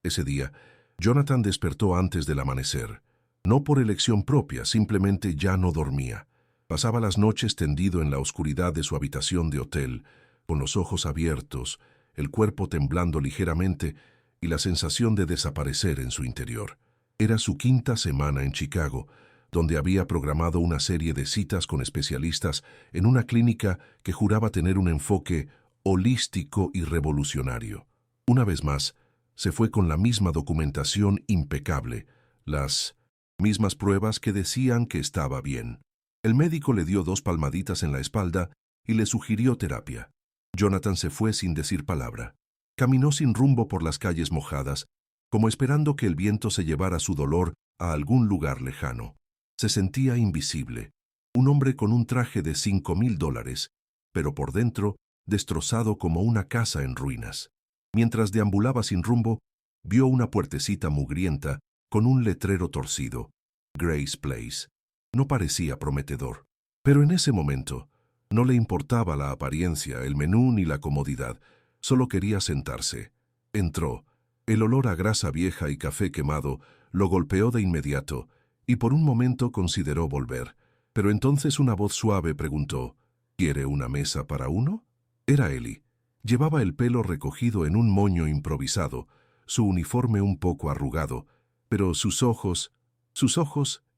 Ese día, Jonathan despertó antes del amanecer. No por elección propia, simplemente ya no dormía. Pasaba las noches tendido en la oscuridad de su habitación de hotel, con los ojos abiertos, el cuerpo temblando ligeramente y la sensación de desaparecer en su interior. Era su quinta semana en Chicago, donde había programado una serie de citas con especialistas en una clínica que juraba tener un enfoque holístico y revolucionario. Una vez más, se fue con la misma documentación impecable, las mismas pruebas que decían que estaba bien. El médico le dio 2 palmaditas en la espalda y le sugirió terapia. Jonathan se fue sin decir palabra. Caminó sin rumbo por las calles mojadas, como esperando que el viento se llevara su dolor a algún lugar lejano. Se sentía invisible, un hombre con un traje de $5,000, pero por dentro destrozado como una casa en ruinas. Mientras deambulaba sin rumbo, vio una puertecita mugrienta con un letrero torcido, Grace Place. No parecía prometedor, pero en ese momento no le importaba la apariencia, el menú ni la comodidad, solo quería sentarse. Entró. El olor a grasa vieja y café quemado lo golpeó de inmediato y por un momento consideró volver. Pero entonces una voz suave preguntó, ¿quiere una mesa para uno? Era Ellie. Llevaba el pelo recogido en un moño improvisado, su uniforme un poco arrugado, pero sus ojos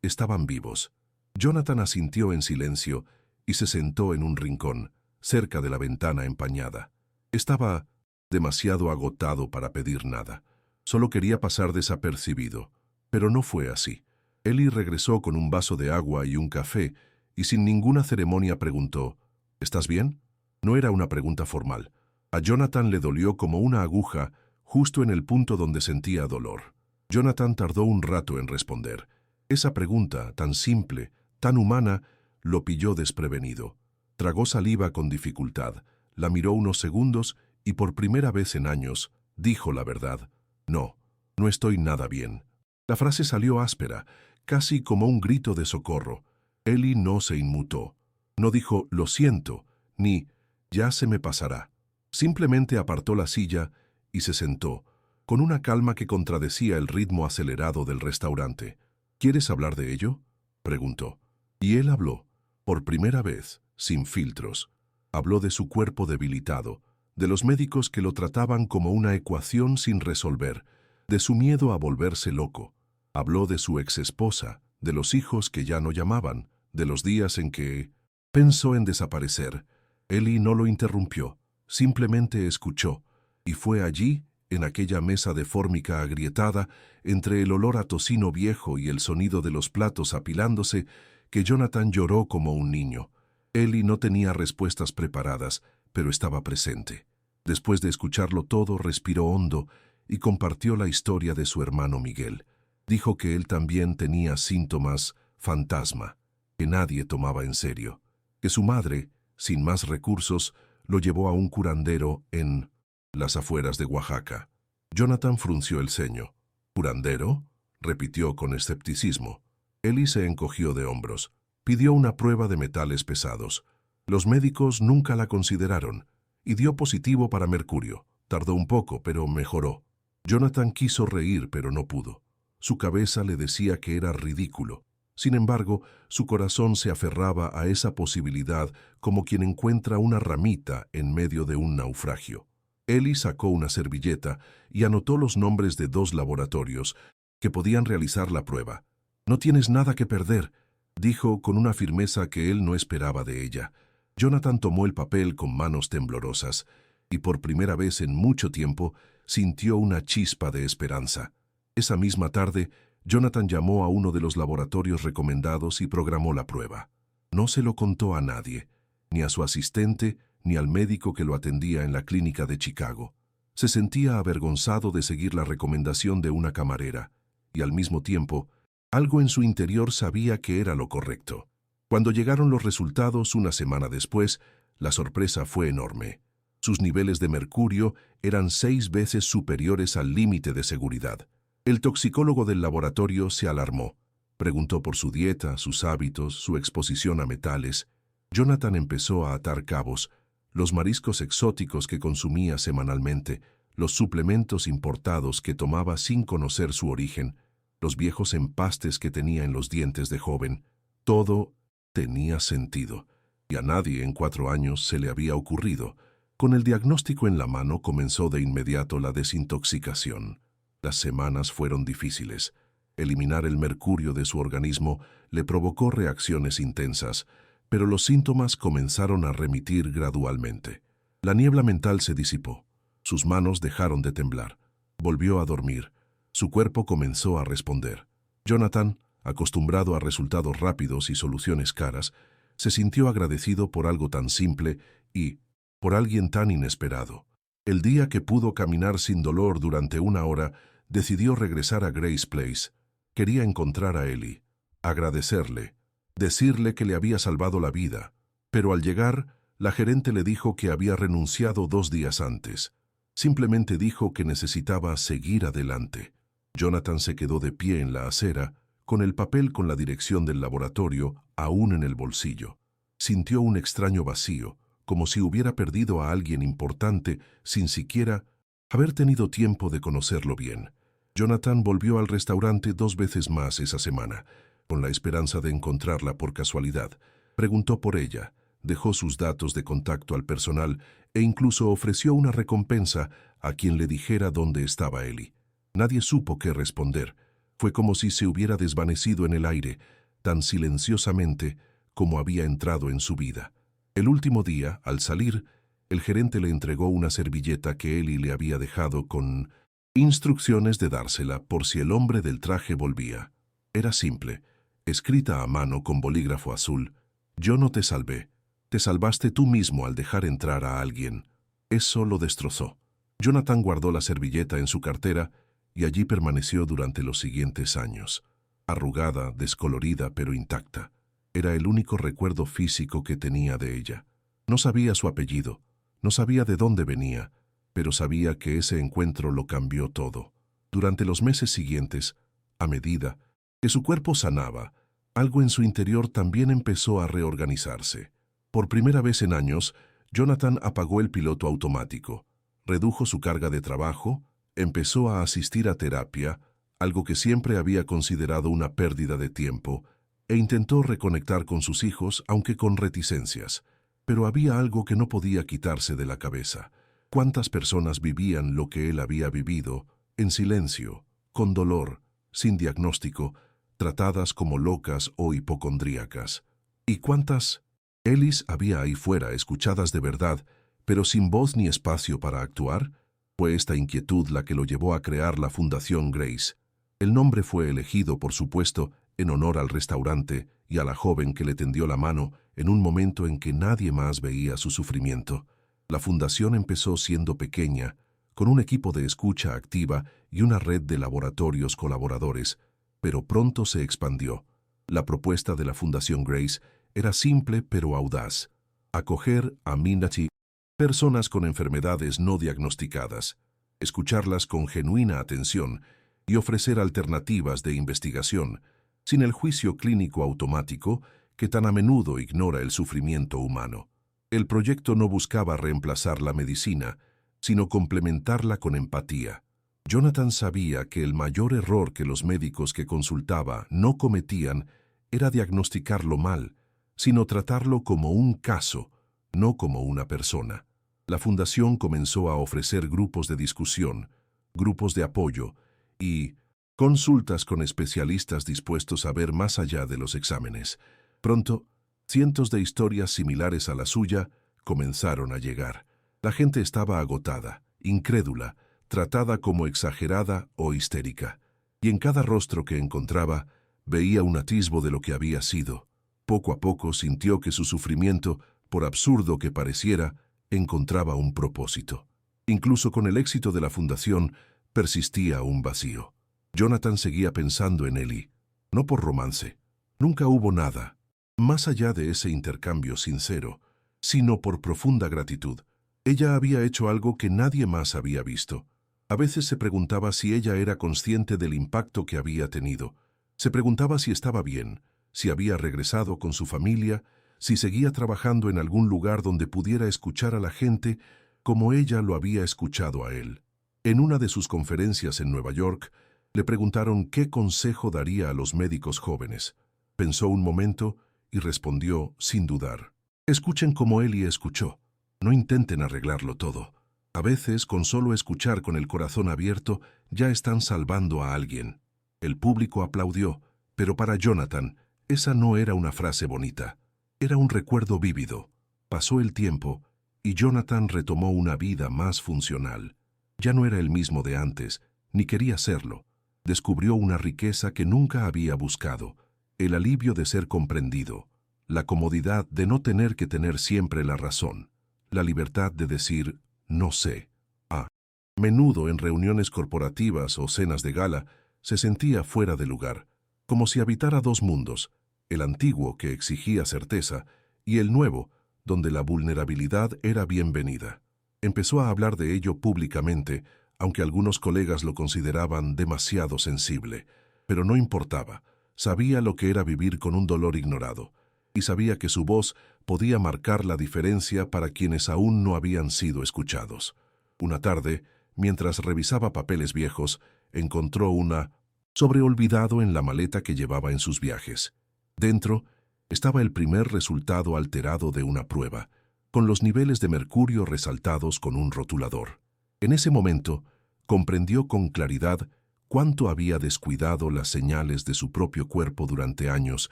estaban vivos. Jonathan asintió en silencio y se sentó en un rincón, cerca de la ventana empañada. Estaba demasiado agotado para pedir nada. Solo quería pasar desapercibido, pero no fue así. Ellie regresó con un vaso de agua y un café y sin ninguna ceremonia preguntó, ¿estás bien? No era una pregunta formal. A Jonathan le dolió como una aguja justo en el punto donde sentía dolor. Jonathan tardó un rato en responder. Esa pregunta, tan simple, tan humana, lo pilló desprevenido. Tragó saliva con dificultad, la miró unos segundos y por primera vez en años dijo la verdad. No, no estoy nada bien. La frase salió áspera, casi como un grito de socorro. Ellie no se inmutó. No dijo, lo siento, ni, ya se me pasará. Simplemente apartó la silla y se sentó, con una calma que contradecía el ritmo acelerado del restaurante. ¿Quieres hablar de ello?, preguntó. Y él habló, por primera vez, sin filtros. Habló de su cuerpo debilitado, de los médicos que lo trataban como una ecuación sin resolver, de su miedo a volverse loco. Habló de su exesposa, de los hijos que ya no llamaban, de los días en que pensó en desaparecer. Ellie no lo interrumpió, simplemente escuchó, y fue allí, en aquella mesa de fórmica agrietada, entre el olor a tocino viejo y el sonido de los platos apilándose, que Jonathan lloró como un niño. Ellie no tenía respuestas preparadas, pero estaba presente. Después de escucharlo todo, respiró hondo y compartió la historia de su hermano Miguel. Dijo que él también tenía síntomas fantasma, que nadie tomaba en serio, que su madre, sin más recursos, lo llevó a un curandero en las afueras de Oaxaca. Jonathan frunció el ceño. ¿Curandero?, repitió con escepticismo. Ellie se encogió de hombros. Pidió una prueba de metales pesados. Los médicos nunca la consideraron y dio positivo para mercurio. Tardó un poco, pero mejoró. Jonathan quiso reír, pero no pudo. Su cabeza le decía que era ridículo. Sin embargo, su corazón se aferraba a esa posibilidad como quien encuentra una ramita en medio de un naufragio. Ellie sacó una servilleta y anotó los nombres de 2 laboratorios que podían realizar la prueba. «No tienes nada que perder», dijo con una firmeza que él no esperaba de ella. Jonathan tomó el papel con manos temblorosas y por primera vez en mucho tiempo sintió una chispa de esperanza. Esa misma tarde, Jonathan llamó a uno de los laboratorios recomendados y programó la prueba. No se lo contó a nadie, ni a su asistente, ni al médico que lo atendía en la clínica de Chicago. Se sentía avergonzado de seguir la recomendación de una camarera, y al mismo tiempo, algo en su interior sabía que era lo correcto. Cuando llegaron los resultados una semana después, la sorpresa fue enorme. Sus niveles de mercurio eran 6 veces superiores al límite de seguridad. El toxicólogo del laboratorio se alarmó. Preguntó por su dieta, sus hábitos, su exposición a metales. Jonathan empezó a atar cabos. Los mariscos exóticos que consumía semanalmente, los suplementos importados que tomaba sin conocer su origen, los viejos empastes que tenía en los dientes de joven, todo tenía sentido, y a nadie en 4 años se le había ocurrido. Con el diagnóstico en la mano comenzó de inmediato la desintoxicación. Las semanas fueron difíciles. Eliminar el mercurio de su organismo le provocó reacciones intensas, pero los síntomas comenzaron a remitir gradualmente. La niebla mental se disipó. Sus manos dejaron de temblar. Volvió a dormir. Su cuerpo comenzó a responder. Jonathan, acostumbrado a resultados rápidos y soluciones caras, se sintió agradecido por algo tan simple y por alguien tan inesperado. El día que pudo caminar sin dolor durante 1 hora, decidió regresar a Grace Place. Quería encontrar a Ellie, agradecerle, decirle que le había salvado la vida, pero al llegar, la gerente le dijo que había renunciado 2 días antes. Simplemente dijo que necesitaba seguir adelante. Jonathan se quedó de pie en la acera, con el papel con la dirección del laboratorio aún en el bolsillo. Sintió un extraño vacío, como si hubiera perdido a alguien importante sin siquiera haber tenido tiempo de conocerlo bien. Jonathan volvió al restaurante 2 veces más esa semana, con la esperanza de encontrarla por casualidad. Preguntó por ella, dejó sus datos de contacto al personal e incluso ofreció una recompensa a quien le dijera dónde estaba Ellie. Nadie supo qué responder. Fue como si se hubiera desvanecido en el aire, tan silenciosamente como había entrado en su vida. El último día, al salir, el gerente le entregó una servilleta que Ellie le había dejado con instrucciones de dársela por si el hombre del traje volvía. Era simple, escrita a mano con bolígrafo azul. Yo no te salvé. Te salvaste tú mismo al dejar entrar a alguien. Eso lo destrozó. Jonathan guardó la servilleta en su cartera y allí permaneció durante los siguientes años. Arrugada, descolorida, pero intacta. Era el único recuerdo físico que tenía de ella. No sabía su apellido, no sabía de dónde venía, pero sabía que ese encuentro lo cambió todo. Durante los meses siguientes, a medida que su cuerpo sanaba, algo en su interior también empezó a reorganizarse. Por primera vez en años, Jonathan apagó el piloto automático, redujo su carga de trabajo, empezó a asistir a terapia, algo que siempre había considerado una pérdida de tiempo, e intentó reconectar con sus hijos, aunque con reticencias. Pero había algo que no podía quitarse de la cabeza. ¿Cuántas personas vivían lo que él había vivido, en silencio, con dolor, sin diagnóstico, tratadas como locas o hipocondríacas? ¿Y cuántas Ellis había ahí fuera, escuchadas de verdad, pero sin voz ni espacio para actuar? Fue esta inquietud la que lo llevó a crear la Fundación Grace. El nombre fue elegido, por supuesto, en honor al restaurante y a la joven que le tendió la mano en un momento en que nadie más veía su sufrimiento. La fundación empezó siendo pequeña, con un equipo de escucha activa y una red de laboratorios colaboradores, pero pronto se expandió. La propuesta de la Fundación Grace era simple pero audaz: acoger a Minati, personas con enfermedades no diagnosticadas, escucharlas con genuina atención y ofrecer alternativas de investigación, sin el juicio clínico automático que tan a menudo ignora el sufrimiento humano. El proyecto no buscaba reemplazar la medicina, sino complementarla con empatía. Jonathan sabía que el mayor error que los médicos que consultaba no cometían era diagnosticarlo mal, sino tratarlo como un caso, no como una persona. La fundación comenzó a ofrecer grupos de discusión, grupos de apoyo y consultas con especialistas dispuestos a ver más allá de los exámenes. Pronto, cientos de historias similares a la suya comenzaron a llegar. La gente estaba agotada, incrédula, tratada como exagerada o histérica, y en cada rostro que encontraba veía un atisbo de lo que había sido. Poco a poco sintió que su sufrimiento, por absurdo que pareciera, encontraba un propósito. Incluso con el éxito de la fundación, persistía un vacío. Jonathan seguía pensando en Ellie, no por romance. Nunca hubo nada, más allá de ese intercambio sincero, sino por profunda gratitud. Ella había hecho algo que nadie más había visto. A veces se preguntaba si ella era consciente del impacto que había tenido. Se preguntaba si estaba bien, si había regresado con su familia, si seguía trabajando en algún lugar donde pudiera escuchar a la gente como ella lo había escuchado a él. En una de sus conferencias en Nueva York, le preguntaron qué consejo daría a los médicos jóvenes. Pensó un momento y respondió sin dudar. Escuchen como Eli escuchó. No intenten arreglarlo todo. A veces, con solo escuchar con el corazón abierto, ya están salvando a alguien. El público aplaudió, pero para Jonathan, esa no era una frase bonita. Era un recuerdo vívido. Pasó el tiempo y Jonathan retomó una vida más funcional. Ya no era el mismo de antes, ni quería serlo. Descubrió una riqueza que nunca había buscado, el alivio de ser comprendido, la comodidad de no tener que tener siempre la razón, la libertad de decir, no sé. A menudo en reuniones corporativas o cenas de gala, se sentía fuera de lugar, como si habitara dos mundos, el antiguo que exigía certeza y el nuevo, donde la vulnerabilidad era bienvenida. Empezó a hablar de ello públicamente, aunque algunos colegas lo consideraban demasiado sensible. Pero no importaba, sabía lo que era vivir con un dolor ignorado, y sabía que su voz podía marcar la diferencia para quienes aún no habían sido escuchados. Una tarde, mientras revisaba papeles viejos, encontró una sobreolvidado en la maleta que llevaba en sus viajes. Dentro estaba el primer resultado alterado de una prueba, con los niveles de mercurio resaltados con un rotulador. En ese momento, comprendió con claridad cuánto había descuidado las señales de su propio cuerpo durante años,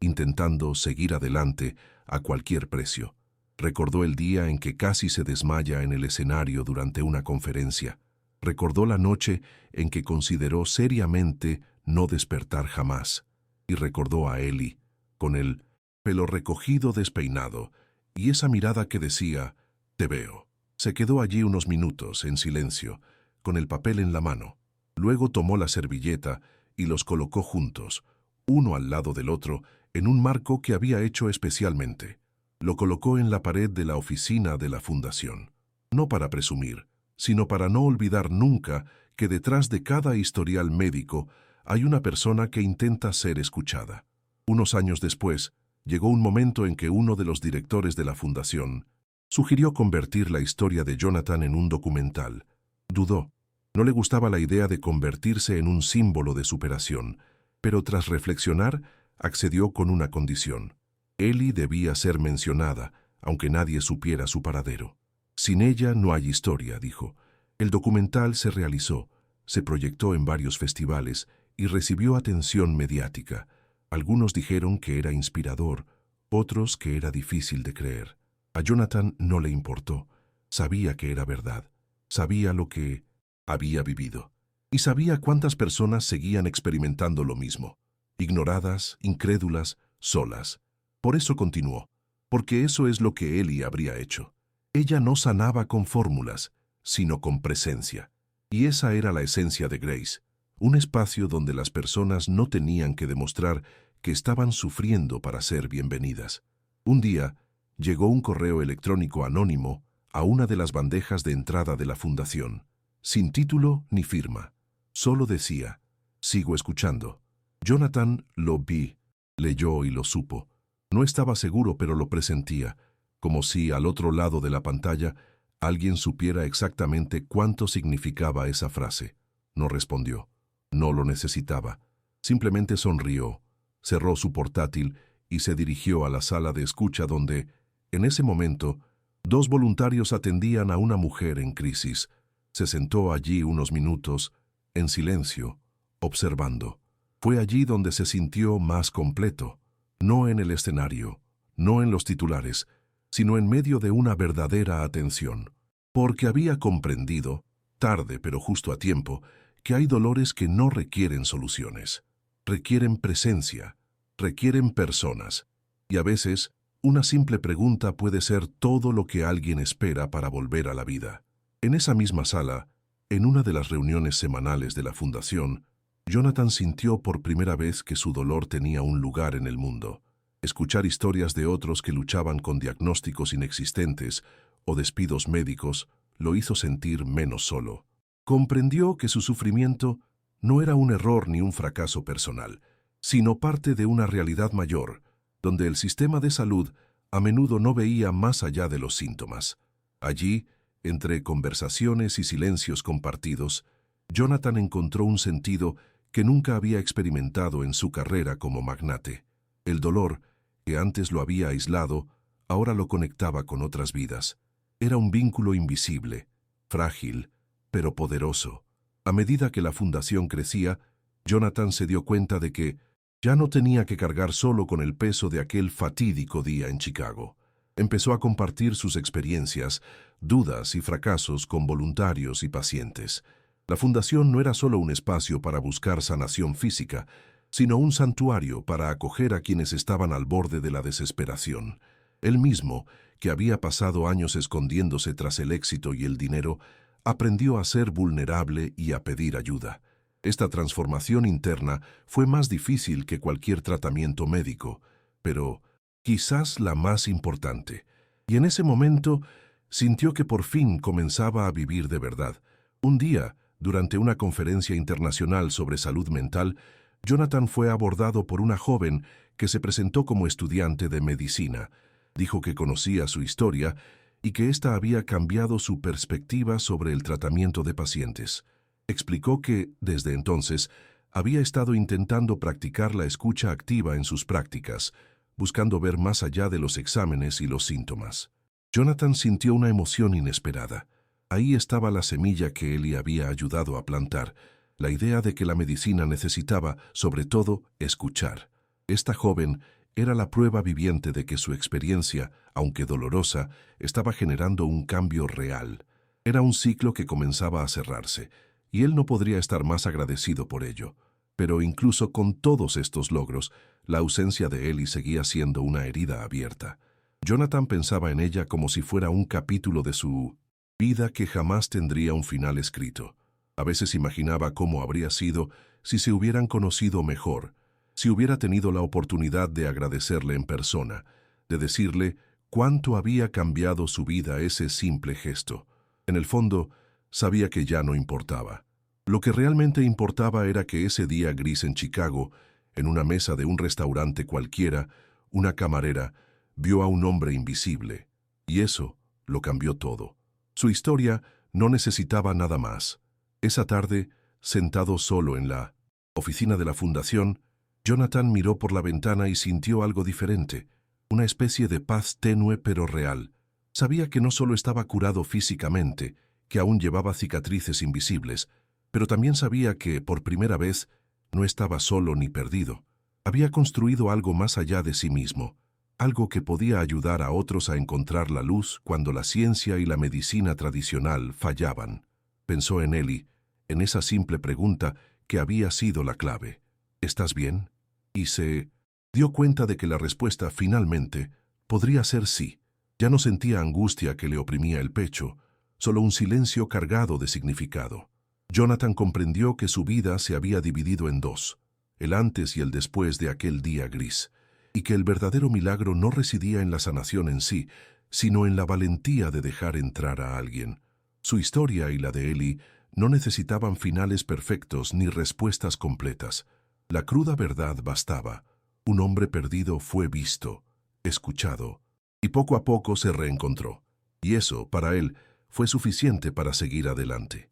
intentando seguir adelante a cualquier precio. Recordó el día en que casi se desmaya en el escenario durante una conferencia. Recordó la noche en que consideró seriamente no despertar jamás. Y recordó a Eli, con el pelo recogido despeinado, y esa mirada que decía, «Te veo». Se quedó allí unos minutos, en silencio, con el papel en la mano. Luego tomó la servilleta y los colocó juntos, uno al lado del otro, en un marco que había hecho especialmente. Lo colocó en la pared de la oficina de la fundación. No para presumir, sino para no olvidar nunca que detrás de cada historial médico hay una persona que intenta ser escuchada. Unos años después, llegó un momento en que uno de los directores de la fundación sugirió convertir la historia de Jonathan en un documental. Dudó. No le gustaba la idea de convertirse en un símbolo de superación, pero tras reflexionar, accedió con una condición. Eli debía ser mencionada, aunque nadie supiera su paradero. Sin ella no hay historia, dijo. El documental se realizó, se proyectó en varios festivales y recibió atención mediática. Algunos dijeron que era inspirador, otros que era difícil de creer. A Jonathan no le importó. Sabía que era verdad. Sabía lo que había vivido. Y sabía cuántas personas seguían experimentando lo mismo. Ignoradas, incrédulas, solas. Por eso continuó. Porque eso es lo que Eli habría hecho. Ella no sanaba con fórmulas, sino con presencia. Y esa era la esencia de Grace. Un espacio donde las personas no tenían que demostrar que estaban sufriendo para ser bienvenidas. Un día, llegó un correo electrónico anónimo a una de las bandejas de entrada de la fundación, sin título ni firma. Solo decía, «Sigo escuchando». Jonathan lo vi, leyó y lo supo. No estaba seguro, pero lo presentía, como si al otro lado de la pantalla alguien supiera exactamente cuánto significaba esa frase. No respondió. No lo necesitaba. Simplemente sonrió, cerró su portátil y se dirigió a la sala de escucha donde, en ese momento, dos voluntarios atendían a una mujer en crisis. Se sentó allí unos minutos, en silencio, observando. Fue allí donde se sintió más completo, no en el escenario, no en los titulares, sino en medio de una verdadera atención. Porque había comprendido, tarde pero justo a tiempo, que hay dolores que no requieren soluciones. Requieren presencia, requieren personas, y a veces una simple pregunta puede ser todo lo que alguien espera para volver a la vida. En esa misma sala, en una de las reuniones semanales de la fundación, Jonathan sintió por primera vez que su dolor tenía un lugar en el mundo. Escuchar historias de otros que luchaban con diagnósticos inexistentes o despidos médicos lo hizo sentir menos solo. Comprendió que su sufrimiento no era un error ni un fracaso personal, sino parte de una realidad mayor, donde el sistema de salud a menudo no veía más allá de los síntomas. Allí, entre conversaciones y silencios compartidos, Jonathan encontró un sentido que nunca había experimentado en su carrera como magnate. El dolor, que antes lo había aislado, ahora lo conectaba con otras vidas. Era un vínculo invisible, frágil, pero poderoso. A medida que la fundación crecía, Jonathan se dio cuenta de que ya no tenía que cargar solo con el peso de aquel fatídico día en Chicago. Empezó a compartir sus experiencias, dudas y fracasos con voluntarios y pacientes. La fundación no era solo un espacio para buscar sanación física, sino un santuario para acoger a quienes estaban al borde de la desesperación. Él mismo, que había pasado años escondiéndose tras el éxito y el dinero, aprendió a ser vulnerable y a pedir ayuda. Esta transformación interna fue más difícil que cualquier tratamiento médico, pero quizás la más importante. Y en ese momento sintió que por fin comenzaba a vivir de verdad. Un día, durante una conferencia internacional sobre salud mental, Jonathan fue abordado por una joven que se presentó como estudiante de medicina. Dijo que conocía su historia y que ésta había cambiado su perspectiva sobre el tratamiento de pacientes. Explicó que, desde entonces, había estado intentando practicar la escucha activa en sus prácticas, buscando ver más allá de los exámenes y los síntomas. Jonathan sintió una emoción inesperada. Ahí estaba la semilla que Eli había ayudado a plantar, la idea de que la medicina necesitaba, sobre todo, escuchar. Esta joven era la prueba viviente de que su experiencia, aunque dolorosa, estaba generando un cambio real. Era un ciclo que comenzaba a cerrarse, y él no podría estar más agradecido por ello. Pero incluso con todos estos logros, la ausencia de Eli seguía siendo una herida abierta. Jonathan pensaba en ella como si fuera un capítulo de su vida que jamás tendría un final escrito. A veces imaginaba cómo habría sido si se hubieran conocido mejor, si hubiera tenido la oportunidad de agradecerle en persona, de decirle cuánto había cambiado su vida ese simple gesto. En el fondo, sabía que ya no importaba. Lo que realmente importaba era que ese día gris en Chicago, en una mesa de un restaurante cualquiera, una camarera vio a un hombre invisible, y eso lo cambió todo. Su historia no necesitaba nada más. Esa tarde, sentado solo en la oficina de la fundación, Jonathan miró por la ventana y sintió algo diferente, una especie de paz tenue pero real. Sabía que no solo estaba curado físicamente, que aún llevaba cicatrices invisibles, pero también sabía que, por primera vez, no estaba solo ni perdido. Había construido algo más allá de sí mismo, algo que podía ayudar a otros a encontrar la luz cuando la ciencia y la medicina tradicional fallaban. Pensó en Eli, en esa simple pregunta que había sido la clave. ¿Estás bien? Y se dio cuenta de que la respuesta finalmente podría ser sí. Ya no sentía angustia que le oprimía el pecho, solo un silencio cargado de significado. Jonathan comprendió que su vida se había dividido en dos, el antes y el después de aquel día gris, y que el verdadero milagro no residía en la sanación en sí, sino en la valentía de dejar entrar a alguien. Su historia y la de Eli no necesitaban finales perfectos ni respuestas completas. La cruda verdad bastaba. Un hombre perdido fue visto, escuchado, y poco a poco se reencontró. Y eso, para él, fue suficiente para seguir adelante.